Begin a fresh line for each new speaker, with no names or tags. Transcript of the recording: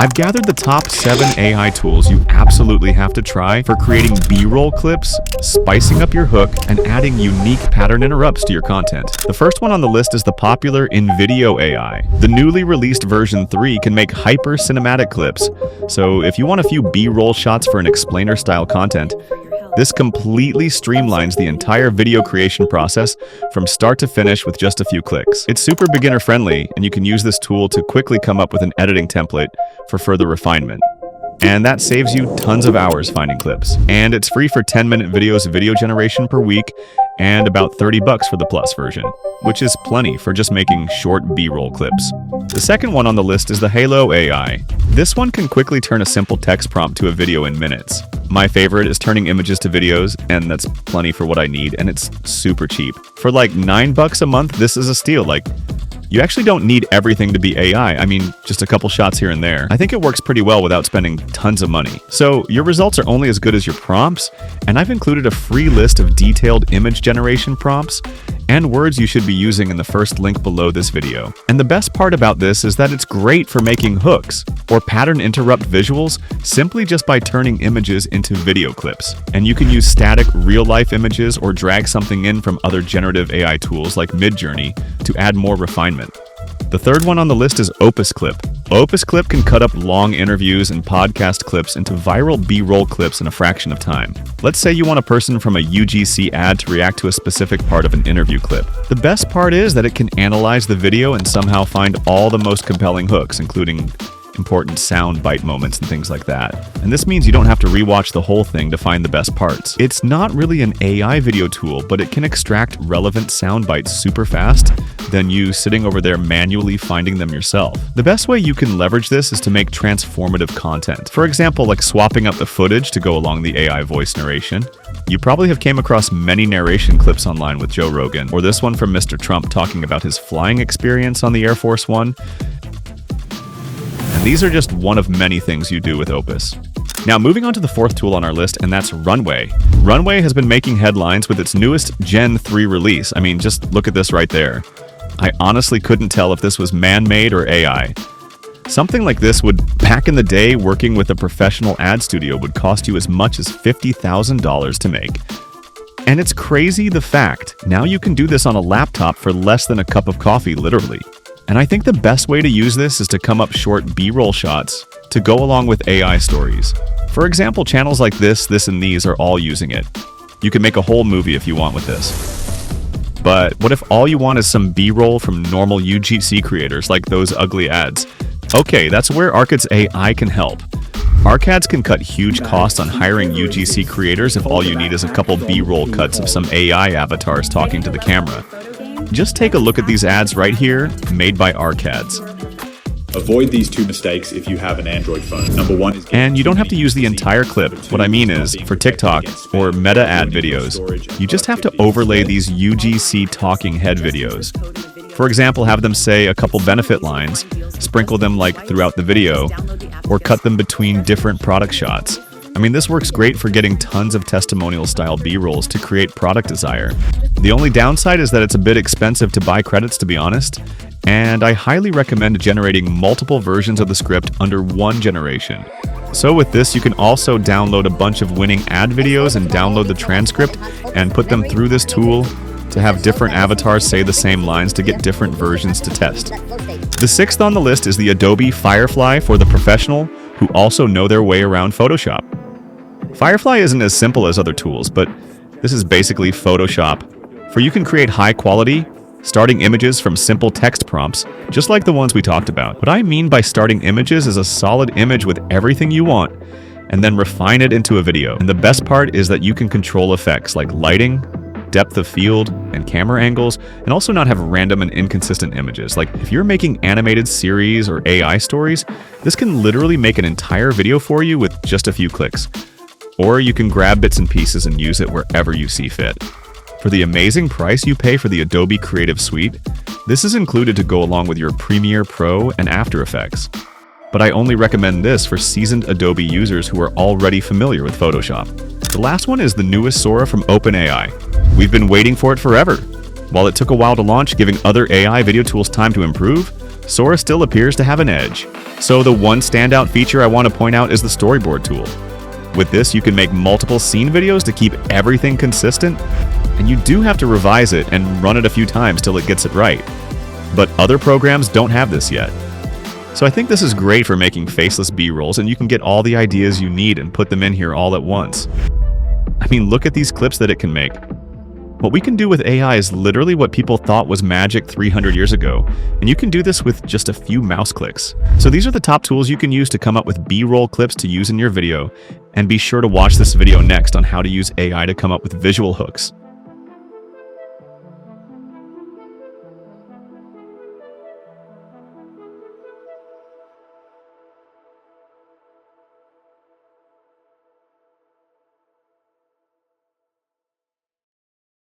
I've gathered the top 7 AI tools you absolutely have to try for creating B-roll clips, spicing up your hook, and adding unique pattern interrupts to your content. The first one on the list is the popular Invideo AI. The newly released version 3 can make hyper cinematic clips, so if you want a few B-roll shots for an explainer-style content, this completely streamlines the entire video creation process from start to finish with just a few clicks. It's super beginner-friendly, and you can use this tool to quickly come up with an editing template for further refinement. And that saves you tons of hours finding clips. And it's free for 10-minute videos of video generation per week, and about $30 for the Plus version, which is plenty for just making short B-roll clips. The second one on the list is the Hailuo AI. This one can quickly turn a simple text prompt to a video in minutes. My favorite is turning images to videos, and that's plenty for what I need, and it's super cheap. For like $9 a month, this is a steal. You actually don't need everything to be AI. I mean, just a couple shots here and there. I think it works pretty well without spending tons of money. So your results are only as good as your prompts, and I've included a free list of detailed image generation prompts and words you should be using in the first link below this video. And the best part about this is that it's great for making hooks or pattern interrupt visuals simply just by turning images into video clips. And you can use static real-life images or drag something in from other generative AI tools like Midjourney to add more refinement. The third one on the list is Opus Clip. Opus Clip can cut up long interviews and podcast clips into viral B-roll clips in a fraction of time. Let's say you want a person from a UGC ad to react to a specific part of an interview clip. The best part is that it can analyze the video and somehow find all the most compelling hooks, including important sound bite moments and things like that. And this means you don't have to rewatch the whole thing to find the best parts. It's not really an AI video tool, but it can extract relevant sound bites super fast than you sitting over there manually finding them yourself. The best way you can leverage this is to make transformative content. For example, like swapping up the footage to go along the AI voice narration. You probably have came across many narration clips online with Joe Rogan, or this one from Mr. Trump talking about his flying experience on the Air Force One. And these are just one of many things you do with Opus. Now, moving on to the fourth tool on our list, and that's Runway. Runway has been making headlines with its newest Gen 3 release. I mean, just look at this right there. I honestly couldn't tell if this was man-made or AI. Something like this would, back in the day, working with a professional ad studio would cost you as much as $50,000 to make. And it's crazy the fact, now you can do this on a laptop for less than a cup of coffee, literally. And I think the best way to use this is to come up short B-roll shots to go along with AI stories. For example, channels like this, and these are all using it. You can make a whole movie if you want with this. But what if all you want is some B-roll from normal UGC creators like those ugly ads? Okay, that's where Arcad's AI can help. Arcads can cut huge costs on hiring UGC creators if all you need is a couple B-roll cuts of some AI avatars talking to the camera. Just take a look at these ads right here, made by Arcads.
Avoid these two mistakes if you have an Android phone. Number one is...
And you don't have to use the entire clip. What I mean is, for TikTok or meta ad videos, you just have to overlay these UGC talking head videos. For example, have them say a couple benefit lines, sprinkle them throughout the video, or cut them between different product shots. I mean, this works great for getting tons of testimonial-style B-rolls to create product desire. The only downside is that it's a bit expensive to buy credits, to be honest, and I highly recommend generating multiple versions of the script under one generation. So with this, you can also download a bunch of winning ad videos and download the transcript and put them through this tool to have different avatars say the same lines to get different versions to test. The sixth on the list is the Adobe Firefly for the professional who also know their way around Photoshop. Firefly isn't as simple as other tools, but this is basically Photoshop, for you can create high-quality, starting images from simple text prompts, just like the ones we talked about. What I mean by starting images is a solid image with everything you want, and then refine it into a video. And the best part is that you can control effects like lighting, depth of field, and camera angles, and also not have random and inconsistent images. Like, if you're making animated series or AI stories, this can literally make an entire video for you with just a few clicks. Or you can grab bits and pieces and use it wherever you see fit. For the amazing price you pay for the Adobe Creative Suite, this is included to go along with your Premiere Pro and After Effects. But I only recommend this for seasoned Adobe users who are already familiar with Photoshop. The last one is the newest Sora from OpenAI. We've been waiting for it forever. While it took a while to launch, giving other AI video tools time to improve, Sora still appears to have an edge. So the one standout feature I want to point out is the storyboard tool. With this, you can make multiple scene videos to keep everything consistent, and you do have to revise it and run it a few times till it gets it right. But other programs don't have this yet. So I think this is great for making faceless B-rolls, and you can get all the ideas you need and put them in here all at once. I mean, look at these clips that it can make. What we can do with AI is literally what people thought was magic 300 years ago, and you can do this with just a few mouse clicks. So these are the top tools you can use to come up with B-roll clips to use in your video, and be sure to watch this video next on how to use AI to come up with visual hooks.